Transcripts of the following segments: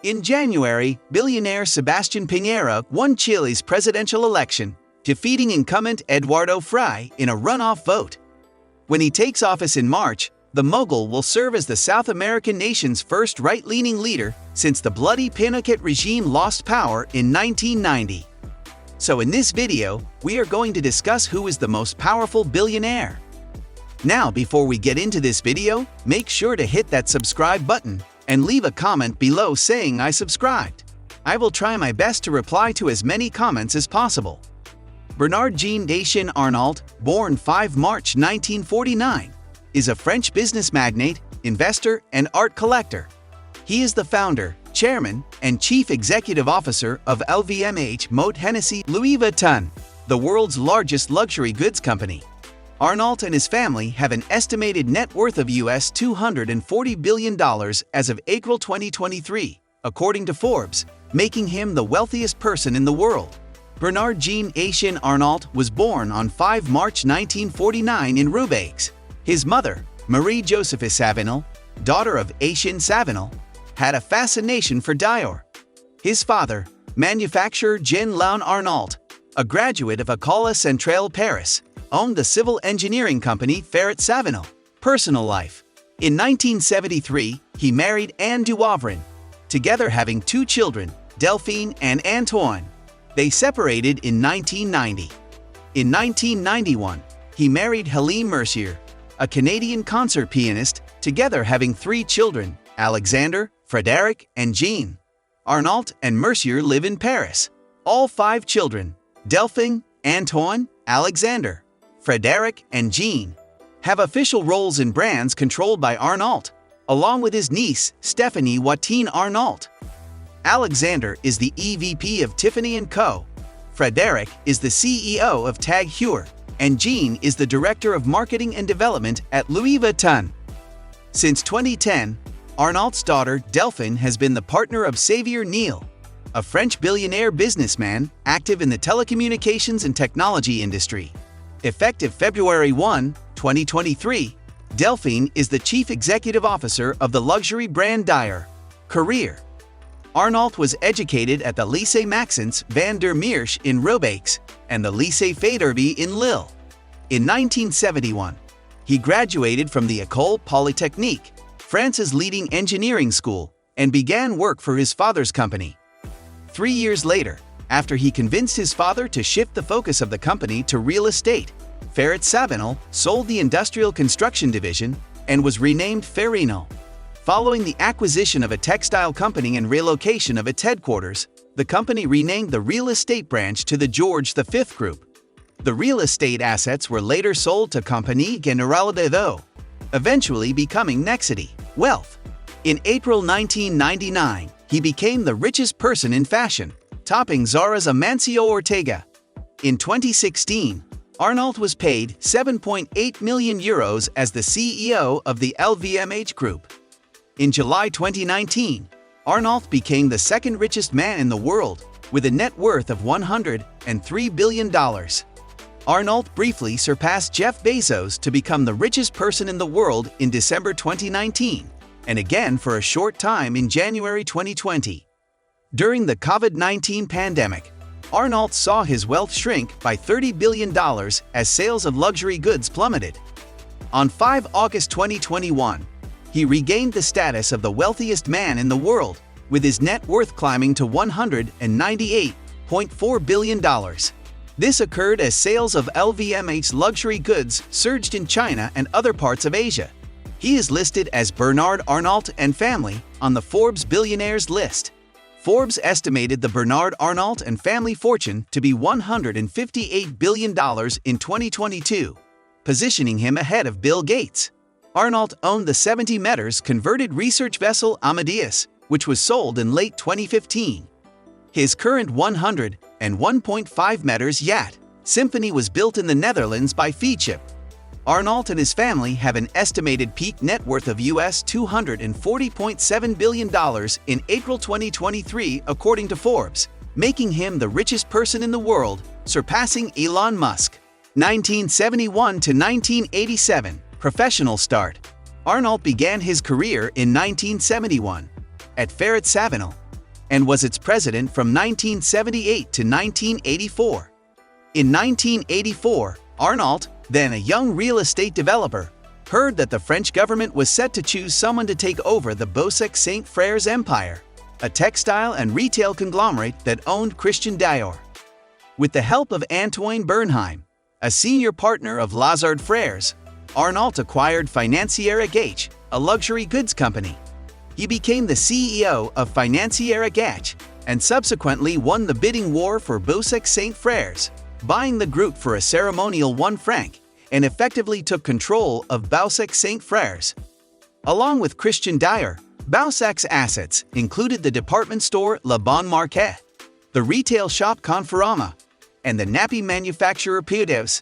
In January, billionaire Sebastián Piñera won Chile's presidential election, defeating incumbent Eduardo Frei in a runoff vote. When he takes office in March, the mogul will serve as the South American nation's first right-leaning leader since the bloody Pinochet regime lost power in 1990. So in this video, we are going to discuss who is the most powerful billionaire. Now, before we get into this video, make sure to hit that subscribe button and leave a comment below saying I subscribed. I will try my best to reply to as many comments as possible. Bernard Jean Dacian Arnault, born 5 March 1949, is a French business magnate, investor, and art collector. He is the founder, chairman, and chief executive officer of LVMH Moët Hennessy Louis Vuitton, the world's largest luxury goods company. Arnault and his family have an estimated net worth of US $240 billion as of April 2023, according to Forbes, making him the wealthiest person in the world. Bernard Jean Dacian Arnault was born on 5 March 1949 in Roubaix. His mother, Marie-Josephine Savinel, daughter of Dacian Savinel, had a fascination for Dior. His father, manufacturer Jean-Léon Arnault, a graduate of École Centrale Paris, owned the civil engineering company Ferret Savinel. Personal life. In 1973, he married Anne Duovrin, together having 2 children, Delphine and Antoine. They separated in 1990. In 1991, he married Helene Mercier, a Canadian concert pianist, together having 3 children, Alexander, Frédéric, and Jean. Arnault and Mercier live in Paris. All 5 children, Delphine, Antoine, Alexander, Frédéric, and Jean, have official roles in brands controlled by Arnault, along with his niece, Stéphanie Watine Arnault. Alexander is the EVP of Tiffany & Co. Frédéric is the CEO of Tag Heuer, and Jean is the Director of Marketing and Development at Louis Vuitton. Since 2010, Arnault's daughter, Delphine, has been the partner of Xavier Niel, a French billionaire businessman active in the telecommunications and technology industry. Effective February 1, 2023, Delphine is the Chief Executive Officer of the luxury brand Dior. Career. Arnault was educated at the Lycée Maxence van der Meersch in Roubaix and the Lycée Faidherbe in Lille. In 1971, he graduated from the École Polytechnique, France's leading engineering school, and began work for his father's company. 3 years later, after he convinced his father to shift the focus of the company to real estate, Ferret Savinel sold the industrial construction division and was renamed Ferrino. Following the acquisition of a textile company and relocation of its headquarters, the company renamed the real estate branch to the George V Group. The real estate assets were later sold to Compagnie Générale des Eaux, eventually becoming Nexity Wealth. In April 1999, he became the richest person in fashion, topping Zara's Amancio Ortega. In 2016, Arnault was paid €7.8 million as the CEO of the LVMH Group. In July 2019, Arnault became the second richest man in the world, with a net worth of $103 billion. Arnault briefly surpassed Jeff Bezos to become the richest person in the world in December 2019, and again for a short time in January 2020. During the COVID-19 pandemic, Arnault saw his wealth shrink by $30 billion as sales of luxury goods plummeted. On 5 August 2021, he regained the status of the wealthiest man in the world, with his net worth climbing to $198.4 billion. This occurred as sales of LVMH luxury goods surged in China and other parts of Asia. He is listed as Bernard Arnault and family on the Forbes billionaires list. Forbes estimated the Bernard Arnault and family fortune to be $158 billion in 2022, positioning him ahead of Bill Gates. Arnault owned the 70 meters converted research vessel Amadeus, which was sold in late 2015. His current 101.5 meters yacht, Symphony, was built in the Netherlands by Feedship. Arnault and his family have an estimated peak net worth of US $240.7 billion in April 2023, according to Forbes, making him the richest person in the world, surpassing Elon Musk. 1971 to 1987, professional start. Arnault began his career in 1971. At Ferret Savinel, and was its president from 1978 to 1984. In 1984, Arnault, then a young real estate developer, heard that the French government was set to choose someone to take over the Boussec Saint Frères empire, a textile and retail conglomerate that owned Christian Dior. With the help of Antoine Bernheim, a senior partner of Lazard Frères, Arnault acquired Financière Agache, a luxury goods company. He became the CEO of Financière Agache and subsequently won the bidding war for Boussec Saint Frères, buying the group for a ceremonial 1 franc, and effectively took control of Boussec Saint Frères. Along with Christian Dior, Boussec's assets included the department store Le Bon Marché, the retail shop Conforama, and the nappy manufacturer Piedeus.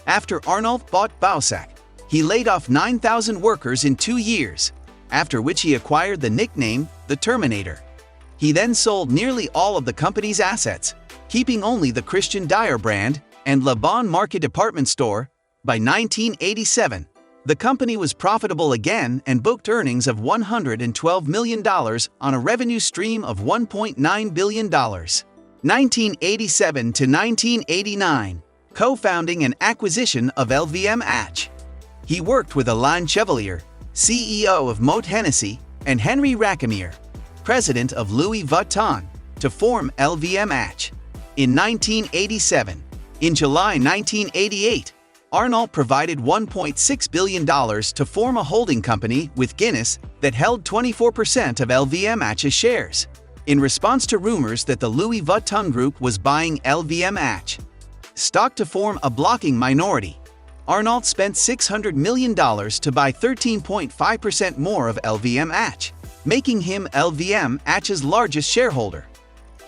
After Arnault bought Boussec, he laid off 9,000 workers in 2 years, after which he acquired the nickname the Terminator. He then sold nearly all of the company's assets, keeping only the Christian Dior brand and Le Bon Marché department store. By 1987, the company was profitable again and booked earnings of $112 million on a revenue stream of $1.9 billion. 1987 to 1989, co-founding and acquisition of LVMH. He worked with Alain Chevalier, CEO of Moët Hennessy, and Henry Racamier, president of Louis Vuitton, to form LVMH. In 1987, in July 1988, Arnault provided $1.6 billion to form a holding company with Guinness that held 24% of LVMH's shares, in response to rumors that the Louis Vuitton Group was buying LVMH stock to form a blocking minority. Arnault spent $600 million to buy 13.5% more of LVMH, making him LVMH's largest shareholder.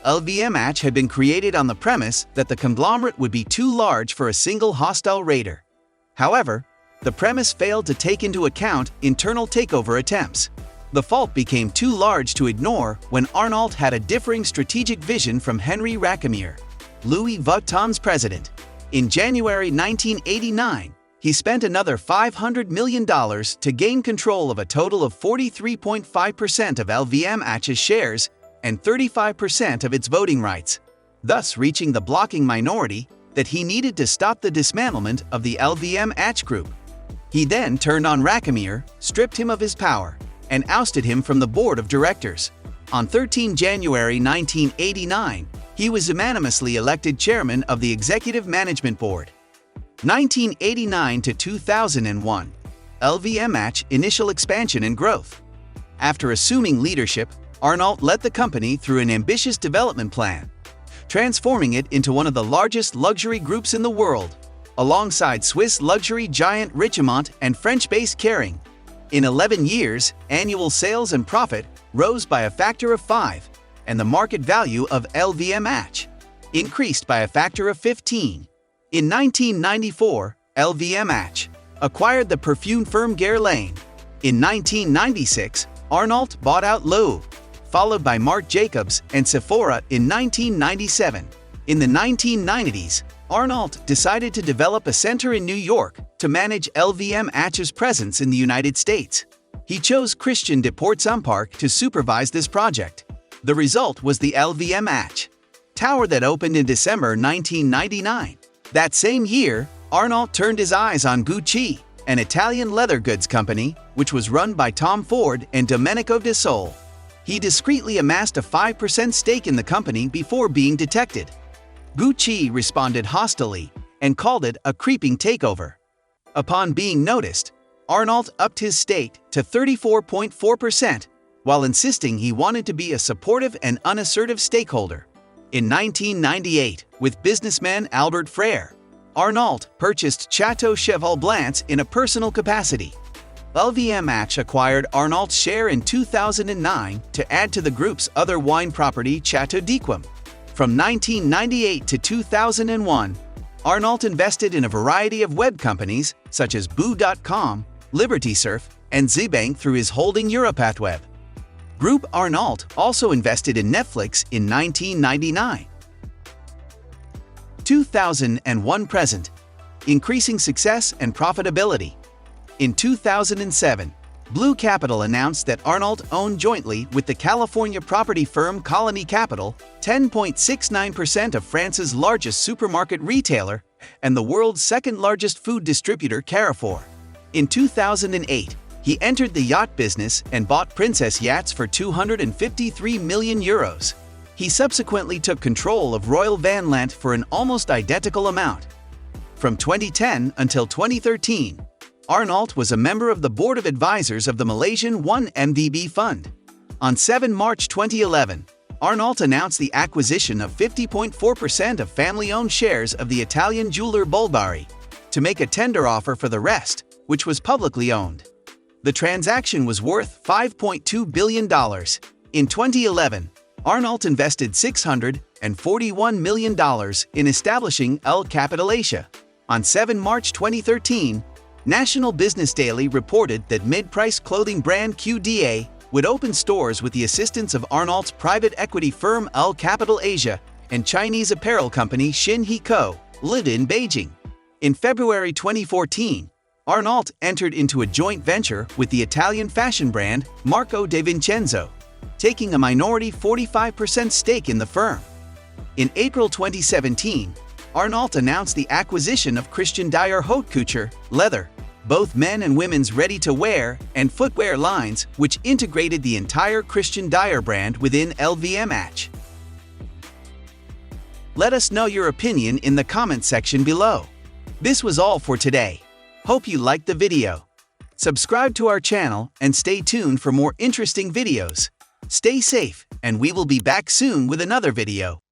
LVMH had been created on the premise that the conglomerate would be too large for a single hostile raider. However, the premise failed to take into account internal takeover attempts. The fault became too large to ignore when Arnault had a differing strategic vision from Henry Racamier, Louis Vuitton's president. In January 1989, he spent another $500 million to gain control of a total of 43.5% of LVMH's shares and 35% of its voting rights, thus reaching the blocking minority that he needed to stop the dismantlement of the LVMH group. He then turned on Racamier, stripped him of his power, and ousted him from the board of directors. On 13 January 1989, he was unanimously elected chairman of the Executive Management Board. 1989 to 2001, LVMH initial expansion and growth. After assuming leadership, Arnault led the company through an ambitious development plan, transforming it into one of the largest luxury groups in the world, alongside Swiss luxury giant Richemont and French-based Kering. In 11 years, annual sales and profit rose by a factor of 5, and the market value of LVMH increased by a factor of 15. In 1994, LVMH acquired the perfume firm Guerlain. In 1996, Arnault bought out Loewe, followed by Marc Jacobs and Sephora in 1997. In the 1990s, Arnault decided to develop a center in New York to manage LVMH's presence in the United States. He chose Christian de Port-Simparc to supervise this project. The result was the LVMH tower that opened in December 1999. That same year, Arnault turned his eyes on Gucci, an Italian leather goods company which was run by Tom Ford and Domenico De Sole. He discreetly amassed a 5% stake in the company before being detected. Gucci responded hostilely and called it a creeping takeover. Upon being noticed, Arnault upped his stake to 34.4%, while insisting he wanted to be a supportive and unassertive stakeholder. In 1998, with businessman Albert Frère, Arnault purchased Chateau Cheval Blanc in a personal capacity. LVMH acquired Arnault's share in 2009 to add to the group's other wine property Chateau d'Yquem. From 1998 to 2001, Arnault invested in a variety of web companies such as Boo.com, LibertySurf, and Zbank through his holding Europathweb. Groupe Arnault also invested in Netflix in 1999. 2001 present, increasing success and profitability. In 2007, Blue Capital announced that Arnault owned jointly with the California property firm Colony Capital 10.69% of France's largest supermarket retailer and the world's second-largest food distributor Carrefour. In 2008, he entered the yacht business and bought Princess Yachts for €253 million. He subsequently took control of Royal Van Lant for an almost identical amount. From 2010 until 2013, Arnault was a member of the board of advisors of the Malaysian 1MDB fund. On 7 March 2011, Arnault announced the acquisition of 50.4% of family-owned shares of the Italian jeweler Bulgari to make a tender offer for the rest, which was publicly owned. The transaction was worth $5.2 billion. In 2011, Arnault invested $641 million in establishing El Capital Asia. On 7 March 2013, National Business Daily reported that mid-price clothing brand QDA would open stores with the assistance of Arnault's private equity firm El Capital Asia and Chinese apparel company Xinhe Co., Ltd. in Beijing. In February 2014, Arnault entered into a joint venture with the Italian fashion brand Marco De Vincenzo, taking a minority 45% stake in the firm. In April 2017, Arnault announced the acquisition of Christian Dior Haute Couture, leather, both men and women's ready-to-wear and footwear lines, which integrated the entire Christian Dior brand within LVMH. Let us know your opinion in the comment section below. This was all for today. Hope you liked the video. Subscribe to our channel and stay tuned for more interesting videos. Stay safe, and we will be back soon with another video.